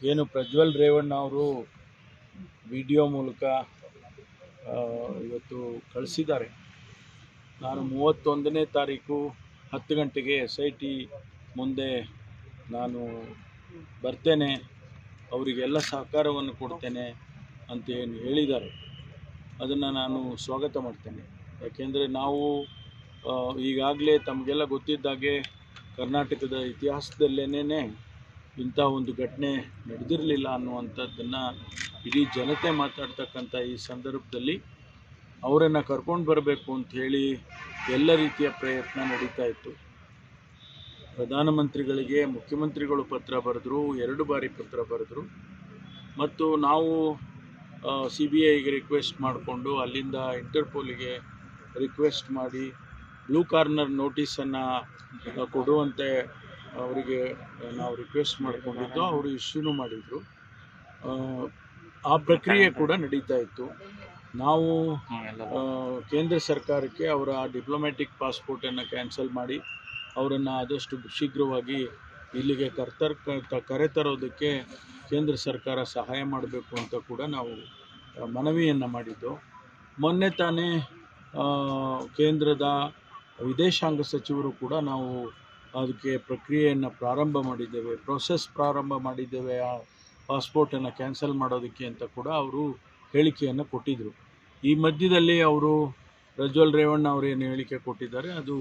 ಏನು ಪ್ರಜ್ವಲ್ ರೇವಣ್ಣ ಅವರು ವಿಡಿಯೋ ಮೂಲಕ ಇವತ್ತು ಕಳಿಸಿದ್ದಾರೆ. ನಾನು 31ನೇ ತಾರೀಕು 10 ಗಂಟೆಗೆ SIT ಮುಂದೆ ನಾನು ಬರ್ತೇನೆ, ಅವರಿಗೆಲ್ಲ ಸಹಕಾರವನ್ನು ಕೊಡ್ತೇನೆ ಅಂತ ಏನು ಹೇಳಿದ್ದಾರೆ ಅದನ್ನು ನಾನು ಸ್ವಾಗತ ಮಾಡ್ತೇನೆ. ಯಾಕೆಂದರೆ ನಾವು ಈಗಾಗಲೇ ತಮಗೆಲ್ಲ ಗೊತ್ತಿದ್ದಾಗೆ ಕರ್ನಾಟಕದ ಇತಿಹಾಸದಲ್ಲೇನೇ ಇಂಥ ಒಂದು ಘಟನೆ ನಡೆದಿರಲಿಲ್ಲ ಅನ್ನುವಂಥದ್ದನ್ನು ಇಡೀ ಜನತೆ ಮಾತಾಡ್ತಕ್ಕಂಥ ಈ ಸಂದರ್ಭದಲ್ಲಿ ಅವರನ್ನು ಕರ್ಕೊಂಡು ಬರಬೇಕು ಅಂಥೇಳಿ ಎಲ್ಲ ರೀತಿಯ ಪ್ರಯತ್ನ ನಡೀತಾ ಇತ್ತು. ಪ್ರಧಾನಮಂತ್ರಿಗಳಿಗೆ ಮುಖ್ಯಮಂತ್ರಿಗಳು ಪತ್ರ ಬರೆದರು, 2 ಬಾರಿ ಪತ್ರ ಬರೆದರು. ಮತ್ತು ನಾವು CBIಗೆ ರಿಕ್ವೆಸ್ಟ್ ಮಾಡಿಕೊಂಡು ಅಲ್ಲಿಂದ ಇಂಟರ್ಪೋಲಿಗೆ ರಿಕ್ವೆಸ್ಟ್ ಮಾಡಿ ಬ್ಲೂ ಕಾರ್ನರ್ ನೋಟಿಸನ್ನು ಕೊಡುವಂತೆ ಅವರಿಗೆ ನಾವು ರಿಕ್ವೆಸ್ಟ್ ಮಾಡಿಕೊಂಡಿದ್ದು, ಅವರು ಇಶ್ಯೂನು ಮಾಡಿದರು. ಆ ಪ್ರಕ್ರಿಯೆ ಕೂಡ ನಡೀತಾ ಇತ್ತು. ನಾವು ಕೇಂದ್ರ ಸರ್ಕಾರಕ್ಕೆ ಅವರ ಡಿಪ್ಲೊಮ್ಯಾಟಿಕ್ ಪಾಸ್ಪೋರ್ಟನ್ನು ಕ್ಯಾನ್ಸಲ್ ಮಾಡಿ ಅವರನ್ನು ಆದಷ್ಟು ಶೀಘ್ರವಾಗಿ ಇಲ್ಲಿಗೆ ಕರೆತರೋದಕ್ಕೆ ಕೇಂದ್ರ ಸರ್ಕಾರ ಸಹಾಯ ಮಾಡಬೇಕು ಅಂತ ಕೂಡ ನಾವು ಮನವಿಯನ್ನು ಮಾಡಿದ್ದು. ಮೊನ್ನೆ ತಾನೇ ಕೇಂದ್ರದ ವಿದೇಶಾಂಗ ಸಚಿವರು ಕೂಡ ನಾವು ಅದಕ್ಕೆ ಪ್ರಕ್ರಿಯೆಯನ್ನು ಪ್ರೋಸೆಸ್ ಪ್ರಾರಂಭ ಮಾಡಿದ್ದೇವೆ ಆ ಪಾಸ್ಪೋರ್ಟನ್ನು ಕ್ಯಾನ್ಸಲ್ ಮಾಡೋದಕ್ಕೆ ಅಂತ ಕೂಡ ಅವರು ಹೇಳಿಕೆಯನ್ನು ಕೊಟ್ಟಿದ್ದರು. ಈ ಮಧ್ಯದಲ್ಲಿ ಅವರು ಪ್ರಜ್ವಲ್ ರೇವಣ್ಣ ಅವರು ಏನು ಹೇಳಿಕೆ ಕೊಟ್ಟಿದ್ದಾರೆ ಅದು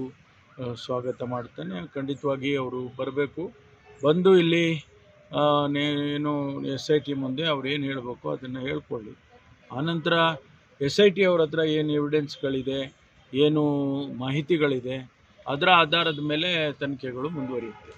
ಸ್ವಾಗತ ಮಾಡ್ತಾನೆ. ಖಂಡಿತವಾಗಿ ಅವರು ಬರಬೇಕು, ಬಂದು ಇಲ್ಲಿ ಏನು SIT ಮುಂದೆ ಅವ್ರು ಏನು ಹೇಳಬೇಕು ಅದನ್ನು ಹೇಳ್ಕೊಳ್ಳಿ. ಆನಂತರ SIT ಅವ್ರ ಹತ್ರ ಏನು ಎವಿಡೆನ್ಸ್ಗಳಿದೆ, ಏನು ಮಾಹಿತಿಗಳಿದೆ, ಅದರ ಆಧಾರದ ಮೇಲೆ ತನಿಖೆಗಳು ಮುಂದುವರಿಯುತ್ತೆ.